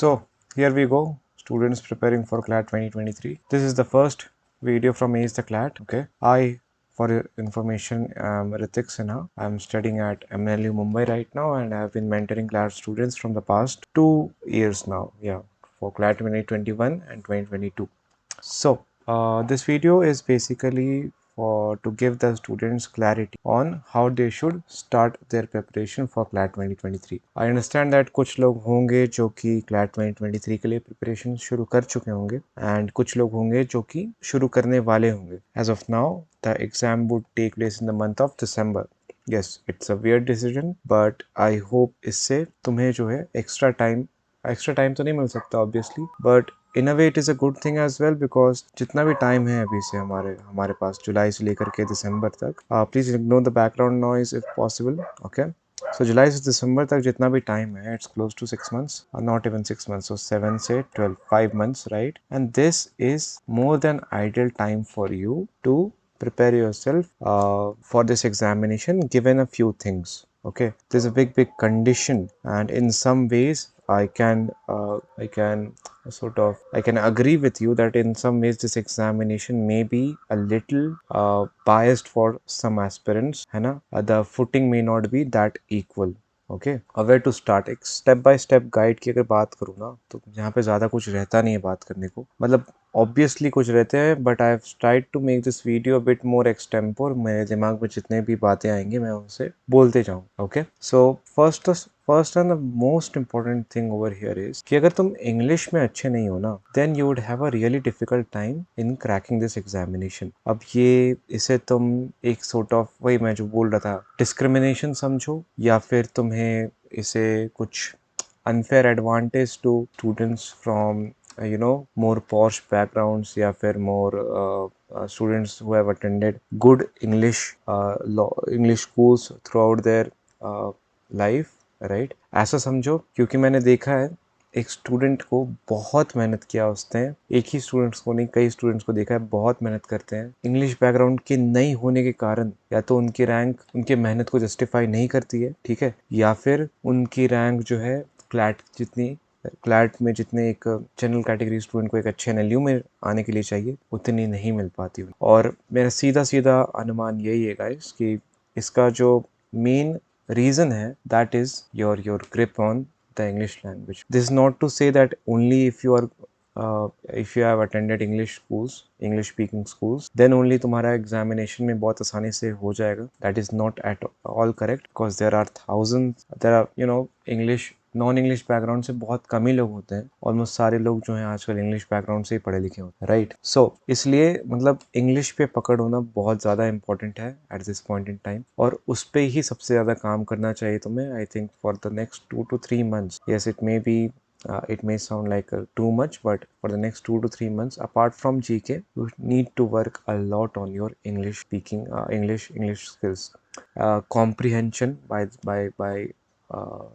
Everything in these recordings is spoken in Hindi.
So here we go, students preparing for CLAT 2023. This is the first video from Ace the CLAT. Okay, for your information, I'm Ritik Sinha. I'm studying at MNLU Mumbai right now, and I've been mentoring CLAT students from the past 2 years now. Yeah, for CLAT 2021 and 2022. So this video is basically for to give the students clarity on how they should start their preparation for CLAT 2023. I understand that कुछ लोग होंगे जो कि CLAT 2023 के लिए प्रिपरेशन शुरू कर चुके होंगे and कुछ लोग होंगे जो कि शुरू करने वाले होंगे. As of now, the exam would take place in the month of December. Yes, it's a weird decision, but I hope इससे तुम्हें जो है extra time तो नहीं मिल सकता obviously, but in a way it is a good thing as well, because जितना भी टाइम है अभी से हमारे पास जुलाई से लेकर के दिसंबर तक, please ignore the background noise if possible. Okay, so जुलाई से दिसंबर तक जितना भी टाइम है, it's close to 6 months, not even 6 months, so 7 से 12, 5 months, right? And this is more than ideal time for you to prepare yourself for this examination, given a few things. Okay, there's a big condition, and in some ways I can agree with you that in some ways this examination may be a little biased for some aspirants, है ना? The footing may not be that equal. Okay, aware to start. एक स्टेप बाय स्टेप गाइड की अगर बात करूँ ना, तो यहाँ पे ज़्यादा कुछ रहता नहीं है बात करने को. मतलब ऑब्वियसली कुछ रहते हैं, but I have tried to make this video bit more extempore. मेरे दिमाग में जितने भी बातें आएंगी मैं उनसे बोलते जाऊँ. Okay, so first and the most important thing over here is कि अगर तुम इंग्लिश में अच्छे नहीं हो ना, then you would have a really difficult time in cracking this examination. अब ये इसे तुम एक सॉर्ट ऑफ, वही मैं जो बोल रहा था, डिस्क्रिमिनेशन समझो, या फिर तुम्हें इसे कुछ unfair advantage to students from more posh backgrounds, या फिर more students who have attended good English schools throughout their life, right? ऐसा समझो, क्योंकि मैंने देखा है एक स्टूडेंट को बहुत मेहनत किया उसने, एक ही स्टूडेंट्स को नहीं, कई स्टूडेंट्स को देखा है बहुत मेहनत करते हैं. इंग्लिश बैकग्राउंड के नहीं होने के कारण या तो उनकी रैंक उनके मेहनत को जस्टिफाई नहीं करती है, ठीक है, या फिर उनकी रैंक जो है क्लैट में जितने एक जनरल कैटेगरी स्टूडेंट को एक अच्छे एनएलयू में आने के लिए चाहिए, उतनी नहीं मिल पाती. और मेरा सीधा अनुमान यही है गाइस कि इसका जो मेन reason है, that is your grip on the English language. This is not to say that only if you have attended English speaking schools, then only तुम्हारा examination में बहुत आसानी से हो जाएगा. That is not at all correct, because there are English non English background से बहुत कम ही लोग होते हैं. ऑलमोस्ट सारे लोग जो हैं आजकल इंग्लिश बैकग्राउंड से ही पढ़े लिखे होते हैं, राइट? सो इसलिए मतलब इंग्लिश पे पकड़ होना बहुत ज़्यादा इंपॉर्टेंट है eight this point in time, और उस पर ही सबसे ज़्यादा काम करना चाहिए तुम्हें. I think for the next 2 to 3 months. Yes, it may sound like too much, but for the next 2 to 3 months, apart from GK, you need to work a lot on your English speaking, English skills, comprehension by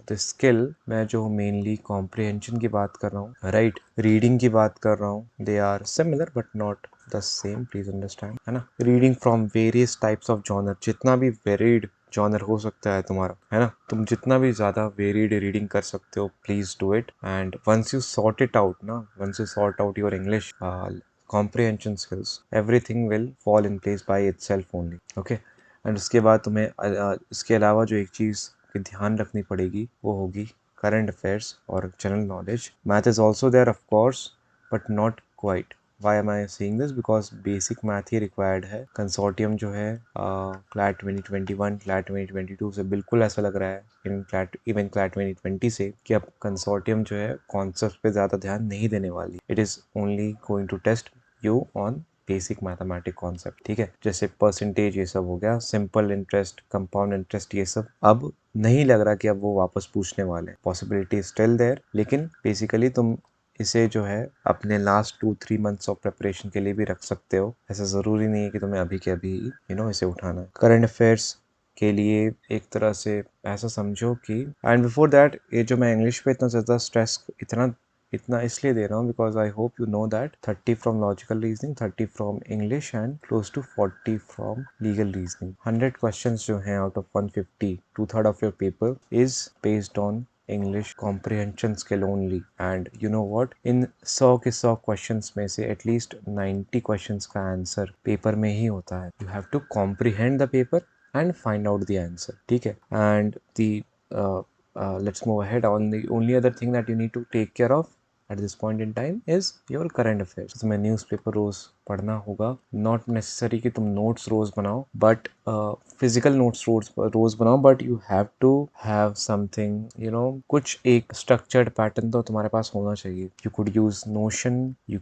the skill. मैं जो मेनली कॉम्प्रिहेंशन की बात कर रहा हूँ, राइट, रीडिंग की बात कर रहा हूँ, they are similar but not the same, please understand, है ना? Reading from various types of genre, जितना भी वेरिड जॉनर हो सकता है तुम्हारा, है ना, तुम जितना भी ज़्यादा वेरिड रीडिंग कर सकते हो, please do it. And once you sort out your English comprehension skills, everything will fall in place by itself only. Okay, and उसके बाद तुम्हें इसके अलावा जो एक चीज़ की ध्यान रखनी पड़ेगी वो होगी करंट अफेयर्स और general knowledge. Math is also there of course, but not quite. Why am I seeing this? Because basic math ही रिक्वायर्ड है. कंसोर्टियम जो है क्लैट 2021 क्लैट 2022 से बिल्कुल ऐसा लग रहा है, इवन क्लैट 2020 से, कि अब कंसोर्टियम जो है कॉन्सेप्ट पे ज़्यादा ध्यान नहीं देने वाली. It is only going to test you on basic mathematic concept, ठीक है? जैसे परसेंटेज ये सब हो गया, सिंपल इंटरेस्ट, कंपाउंड इंटरेस्ट, ये सब अब नहीं लग रहा कि अब वो वापस पूछने वाले हैं. पॉसिबिलिटी स्टिल देयर, लेकिन बेसिकली तुम इसे जो है अपने लास्ट 2-3 मंथ्स ऑफ प्रिपरेशन के लिए भी रख सकते हो. ऐसा ज़रूरी नहीं है कि तुम्हें अभी के अभी इसे उठाना है. करंट अफेयर्स के लिए एक तरह से ऐसा समझो कि, एंड बिफोर दैट, ये जो मैं इंग्लिश पे इतना ज़्यादा स्ट्रेस इतना इसलिए दे रहा हूँ because I hope you know that 30 from logical reasoning, 30 from English and close to 40 from legal reasoning. 100 questions जो हैं out of 150, 2/3 of your paper is based on English comprehension skill only. And you know what, in 100 के 100 questions में से at least 90 questions का answer paper में ही होता है. You have to comprehend the paper and find out the answer. ठीक है. And the let's move ahead on the only other thing that you need to take care of at this point in time is your current affairs. तुम्हें न्यूज़पेपर रोज पढ़ना होगा. नॉट नेसेसरी कि तुम नोट्स रोज बनाओ, बट फिजिकल नोट्स रोज बनाओ, but you have to have something, you know, कुछ एक स्ट्रक्चर्ड पैटर्न तो तुम्हारे पास होना चाहिए. You could use Notion, you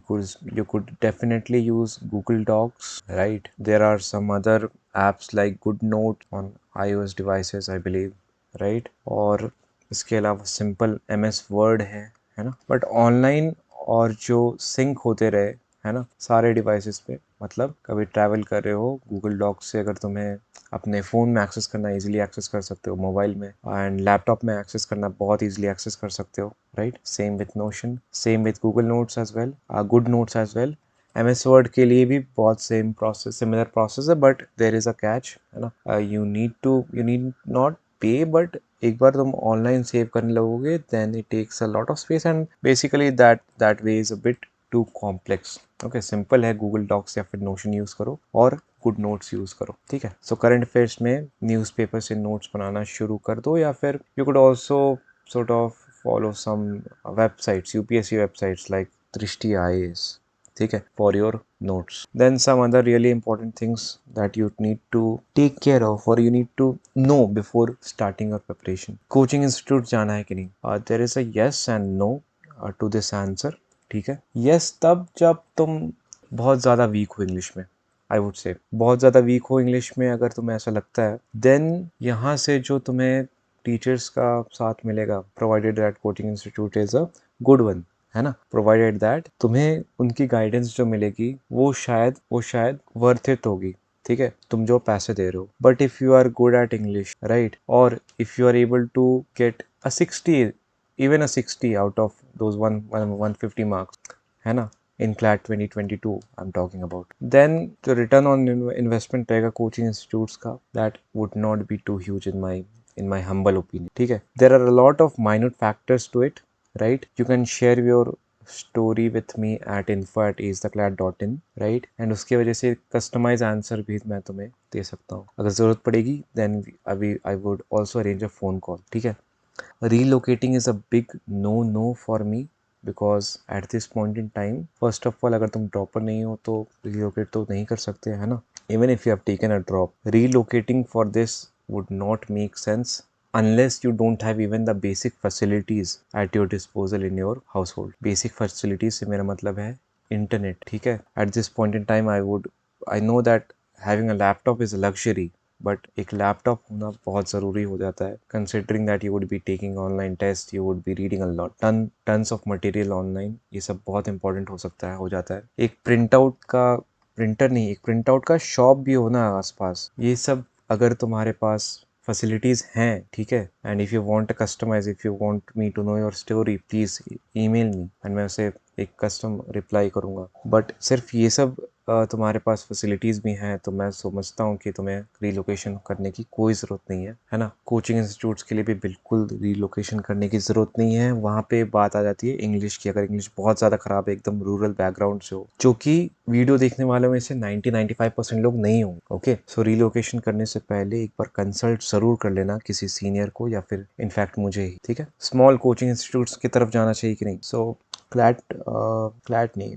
could definitely use Google Docs, right? There are some other apps like GoodNote on iOS devices, I believe, right? और इसके अलावा सिंपल MS वर्ड है ना. बट ऑनलाइन और जो सिंक होते रहे, है ना, सारे डिवाइसेस पे, मतलब कभी ट्रैवल कर रहे हो, गूगल डॉक्स से अगर तुम्हें अपने फ़ोन में एक्सेस करना, इजीली एक्सेस कर सकते हो मोबाइल में, एंड लैपटॉप में एक्सेस करना बहुत इजीली एक्सेस कर सकते हो, right? Same with Notion, same with Google notes as well, good notes as well. MS Word के लिए भी बहुत सिमिलर प्रोसेस है, but there is a catch, है ना. You need not pay, but एक बार तुम ऑनलाइन सेव करने लगोगे, then it takes a lot of space, and basically that way is a bit too complex. Okay, simple है, गूगल डॉक्स या फिर नोशन यूज करो और गुड नोट्स यूज करो. ठीक है. सो करंट अफेयर्स में न्यूज़पेपर से नोट्स बनाना शुरू कर दो, या फिर you could also sort of follow some websites, UPSC websites like Trishti IAS. ठीक है, for your notes. Then some other really important things that you need to take care of or you need to know before starting your preparation. Coaching institute जाना है कि नहीं? There is a yes and no to this answer. ठीक है. Yes तब जब तुम बहुत ज़्यादा वीक हो इंग्लिश में, आई वुड से बहुत ज़्यादा वीक हो इंग्लिश में, अगर तुम्हें ऐसा लगता है, देन यहाँ से जो तुम्हें टीचर्स का साथ मिलेगा, provided that coaching institute is a good one, है ना, प्रोवाइडेड दैट तुम्हें उनकी गाइडेंस जो मिलेगी वो शायद वर्थ इट होगी. ठीक है, तुम जो पैसे दे रहे हो. But if you are good at English, right, और if you are able to get a 60, even a 60 out of those 150 marks, है ना, in CLAT 2022 I'm talking about, then the return on investment रहेगा कोचिंग इंस्टीट्यूट्स का, that would not be too huge in my humble opinion. ठीक है. There are a lot of minute factors to it, right? You can share your story with me at info@acetheclat.in, right? And उसके वजह से कस्टमाइज आंसर भी मैं तुम्हें दे सकता हूँ. अगर ज़रूरत पड़ेगी then I would also arrange a phone call. ठीक है. Relocating is a big no for me, because at this point in time, first of all, अगर तुम ड्रॉपर नहीं हो तो रिलोकेट तो नहीं कर सकते, है ना. Even if you have taken a drop, relocating for this would not make sense unless you don't have even the basic facilities at your disposal in your household. Basic facilities से मेरा मतलब है इंटरनेट. ठीक है. At this point in time I know that having a laptop is a luxury, but एक लैपटॉप होना बहुत ज़रूरी हो जाता है, considering that you would be taking online test, you would be reading a lot, tons of material online. ये सब बहुत इंपॉर्टेंट हो जाता है. एक प्रिंट आउट का शॉप भी होना आसपास. ये सब अगर तुम्हारे पास फैसिलिटीज़ हैं, ठीक है, and if you want to customise, if you want me to know your story, please email me and मैं उसे एक कस्टम रिप्लाई करूँगा. बट सिर्फ ये सब तुम्हारे पास फैसिलिटीज़ भी हैं, तो मैं समझता हूँ कि तुम्हें रीलोकेशन करने की कोई ज़रूरत नहीं है ना. कोचिंग इंस्टीट्यूट्स के लिए भी बिल्कुल रीलोकेशन करने की ज़रूरत नहीं है. वहाँ पे बात आ जाती है इंग्लिश की. अगर इंग्लिश बहुत ज़्यादा ख़राब है, एकदम रूरल बैकग्राउंड से हो, जो कि वीडियो देखने वालों में से 90-95% लोग नहीं होंगे, ओके. सो रीलोकेशन करने से पहले एक बार कंसल्ट ज़रूर कर लेना किसी सीनियर को, या फिर इनफैक्ट मुझे ही. ठीक है. स्मॉल कोचिंग इंस्टीट्यूट्स की तरफ जाना चाहिए कि नहीं? सो क्लैट नहीं,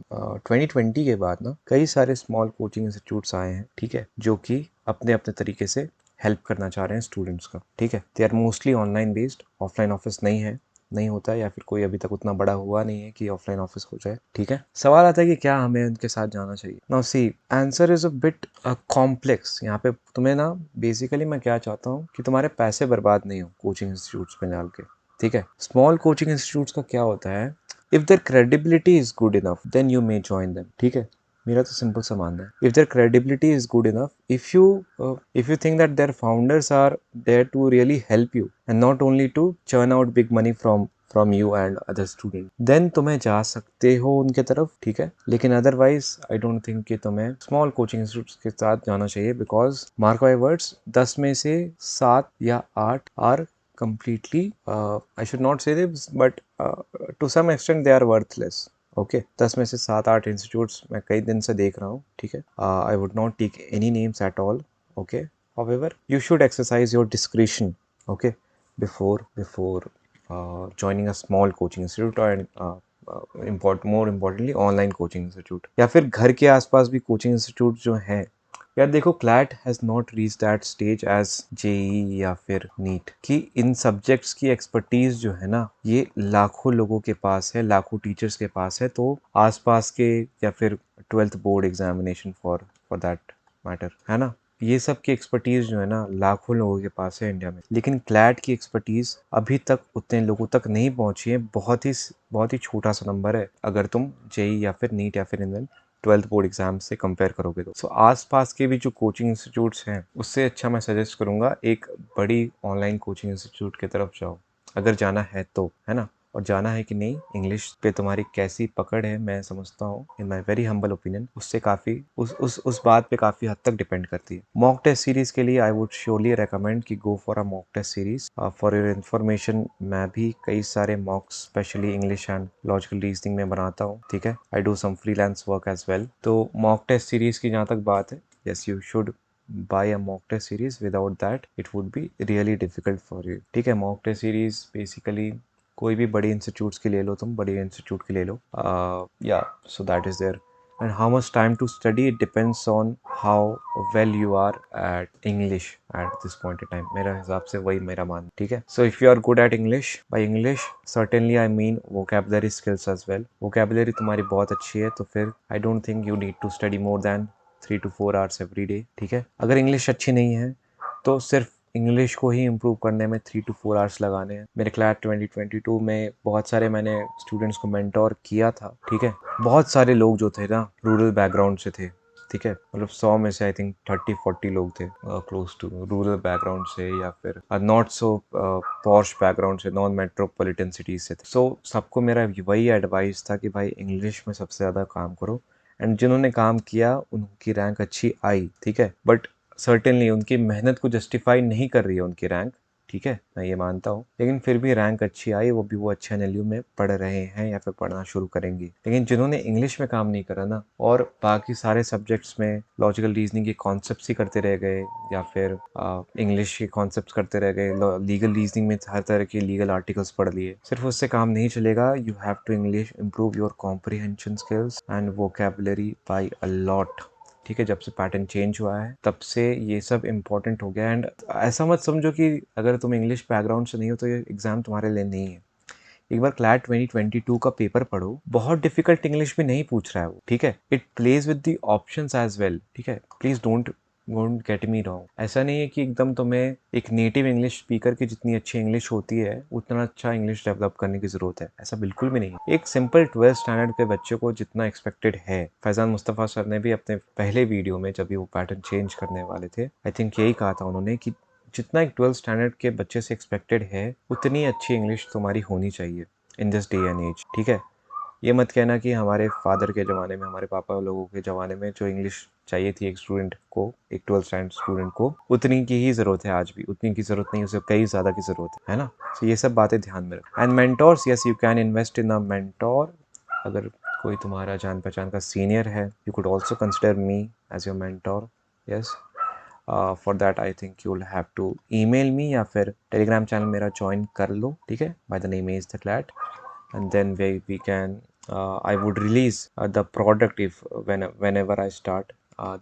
2020 के बाद ना कई सारे स्मॉल कोचिंग इंस्टीट्यूट्स आए हैं, ठीक है, जो कि अपने अपने तरीके से हेल्प करना चाह रहे हैं स्टूडेंट्स का. ठीक है. They are mostly online based, offline office नहीं होता है, या फिर कोई अभी तक उतना बड़ा हुआ नहीं है कि ऑफलाइन ऑफिस हो जाए. ठीक है. सवाल आता है कि क्या हमें उनके साथ जाना चाहिए. Now see, answer is a bit complex. यहाँ पे तुम्हें ना, बेसिकली मैं क्या चाहता हूँ कि तुम्हारे पैसे बर्बाद नहीं हो कोचिंग इंस्टीट्यूट्स में डाल के. ठीक है. स्मॉल कोचिंग इंस्टीट्यूट्स का क्या होता है, if their credibility is good enough then you may join them. ठीक है. मेरा तो सिंपल सा मानना है, if their credibility is good enough, if you think that their founders are there to really help you and not only to churn out big money from you and other student, then तुम्हें जा सकते हो उनके तरफ. ठीक है. लेकिन अदरवाइज आई डोंट थिंक कि तुम्हें स्मॉल कोचिंग इंस्टीट्यूट्स के साथ जाना चाहिए, बिकॉज मार्क माय वर्ड्स, 10 में से 7 या 8 are completely, I should not say this, but to some extent they are worthless. Okay 10 में से 7-8 इंस्टीट्यूट्स मैं कई दिन से देख रहा हूँ, ठीक है. I would not take any names at all. Okay, however you should exercise your discretion, okay, before joining a small coaching institute or more importantly online coaching institute या फिर घर के आसपास भी कोचिंग इंस्टीट्यूट जो हैं. यार देखो, CLAT has not reach that stage as JEE या फिर नीट कि इन सब्जेक्ट्स की एक्सपर्टीज जो है ना, ये लाखों लोगों के पास है, लाखों टीचर्स के पास है. तो आसपास के या फिर 12th board examination for that matter, है ना, ये सब की एक्सपर्टीज जो है ना लाखों लोगों के पास है इंडिया में. लेकिन क्लैट की एक्सपर्टीज अभी तक उतने लोगों तक नहीं पहुंची है. बहुत ही छोटा सा नंबर है अगर तुम जेई या फिर नीट या फिर इन 12th बोर्ड एग्जाम से कंपेयर करोगे तो. आसपास के भी जो कोचिंग इंस्टीट्यूट्स हैं उससे अच्छा मैं सजेस्ट करूंगा एक बड़ी ऑनलाइन कोचिंग इंस्टीट्यूट की तरफ जाओ, अगर जाना है तो, है ना. और जाना है कि नहीं, इंग्लिश पे तुम्हारी कैसी पकड़ है मैं समझता हूँ, इन माई वेरी हम्बल ओपिनियन, उससे काफ़ी उस बात पे काफ़ी हद तक डिपेंड करती है. मॉक टेस्ट सीरीज के लिए आई वुड श्योरली रेकमेंड कि go for a mock test series. For your information, मैं भी कई सारे mocks specially English and logical reasoning में बनाता हूँ, ठीक है. I do some freelance work as well. तो मॉक टेस्ट सीरीज की जहाँ तक बात है, yes you should buy a mock test series. Without that it would be really difficult for you, ठीक है. मॉक टेस्ट सीरीज बेसिकली कोई भी बड़ी इंस्टीट्यूट्स की ले लो, तुम बड़ी इंस्टीट्यूट की ले लो. या so that is there. And how much time to study, it depends on how well you are at English at this point in time. मेरा हिसाब से वही मेरा मान, ठीक है. So if you are good at English, by English certainly I mean vocabulary skills as well. Vocabulary तुम्हारी बहुत अच्छी है तो फिर I don't think you need to study more than 3 to 4 hours every day, ठीक है. अगर इंग्लिश अच्छी नहीं है तो सिर्फ इंग्लिश को ही इम्प्रूव करने में 3 to 4 आवर्स लगाने हैं. मेरे क्लास 2022 में बहुत सारे मैंने स्टूडेंट्स को मेंटोर किया था, ठीक है. बहुत सारे लोग जो थे ना रूरल बैकग्राउंड से थे, ठीक है. मतलब 100 में से आई थिंक 30-40 लोग थे क्लोज टू रूरल बैकग्राउंड से या फिर नॉट सो पॉश बैकग्राउंड से, नॉन मेट्रोपॉलिटन सिटीज से थे. सो सबको मेरा वही एडवाइस था कि भाई इंग्लिश में सबसे ज़्यादा काम करो. एंड जिन्होंने काम किया उनकी रैंक अच्छी आई, ठीक है. बट सर्टेनली उनकी मेहनत को जस्टिफाई नहीं कर रही है उनकी रैंक, ठीक है, मैं ये मानता हूँ. लेकिन फिर भी रैंक अच्छी आई, वो अच्छे एनएलयू में पढ़ रहे हैं या फिर पढ़ना शुरू करेंगे. लेकिन जिन्होंने इंग्लिश में काम नहीं करा ना और बाकी सारे सब्जेक्ट्स में लॉजिकल रीजनिंग के कॉन्सेप्ट्स ही करते रह गए या फिर इंग्लिश के कॉन्सेप्ट्स करते रह गए, लीगल रीजनिंग में हर तरह के लीगल आर्टिकल्स पढ़ लिए, सिर्फ उससे काम नहीं चलेगा. You have to English improve your comprehension skills and vocabulary by a lot, ठीक है. जब से पैटर्न चेंज हुआ है तब से ये सब इम्पोर्टेंट हो गया. एंड ऐसा मत समझो कि अगर तुम इंग्लिश बैकग्राउंड से नहीं हो तो ये एग्जाम तुम्हारे लिए नहीं है. एक बार क्लैट 2022 का पेपर पढ़ो, बहुत डिफिकल्ट इंग्लिश भी नहीं पूछ रहा है वो, ठीक है. It plays with the options as well, ठीक है. Please don't get me wrong. ऐसा नहीं है कि एकदम तुम्हें एक नेटिव इंग्लिश स्पीकर की जितनी अच्छी इंग्लिश होती है उतना अच्छा इंग्लिश डेवलप करने की जरूरत है, ऐसा बिल्कुल भी नहीं है. एक सिंपल 12th स्टैंडर्ड के बच्चे को जितना एक्सपेक्टेड है, फैजान मुस्तफ़ा सर ने भी अपने पहले वीडियो में जब भी वो पैटर्न चेंज करने वाले थे, आई थिंक यही कहा था उन्होंने कि जितना एक 12th स्टैंडर्ड के बच्चे से एक्सपेक्टेड है उतनी अच्छी इंग्लिश तुम्हारी होनी चाहिए in this day and age, ठीक है. ये मत कहना कि हमारे फादर के ज़माने में, हमारे पापा लोगों के ज़माने में जो इंग्लिश चाहिए थी एक स्टूडेंट को, एक 12th स्टैंडर्ड स्टूडेंट को, उतनी की ही ज़रूरत है आज भी. उतनी की ज़रूरत नहीं, उसे कई ज़्यादा की ज़रूरत है ना. तो ये सब बातें ध्यान में रखो. And mentors, yes you can invest in a mentor. अगर कोई तुम्हारा जान पहचान का सीनियर है, you could also consider me as your mentor. Yes, for that I think you will have to email me या फिर टेलीग्राम चैनल मेरा ज्वाइन कर लो, ठीक है, by the name is the CLAT. And then we can I would release the product if whenever I start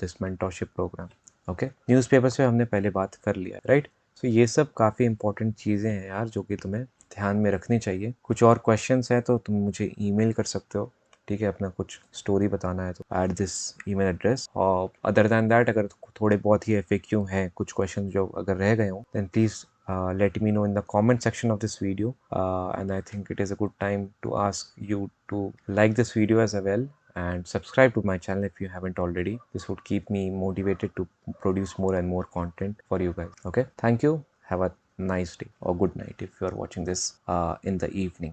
this mentorship program. Okay, newspaper से हमने पहले बात कर लिया, राइट. सो ये सब काफ़ी इंपॉर्टेंट चीज़ें हैं यार जो कि तुम्हें ध्यान में रखनी चाहिए. कुछ और क्वेश्चंस हैं तो तुम मुझे ईमेल कर सकते हो, ठीक है. अपना कुछ स्टोरी बताना है तो एट दिस ईमेल एड्रेस. और अदर दैन दैट अगर थोड़े बहुत ही एफएक्यू हैं, कुछ क्वेश्चन जो अगर रह गए हों, then please let me know in the comment section of this video. And I think it is a good time to ask you to like this video as well and subscribe to my channel if you haven't already. This would keep me motivated to produce more and more content for you guys. Okay, thank you. Have a nice day or good night if you are watching this in the evening.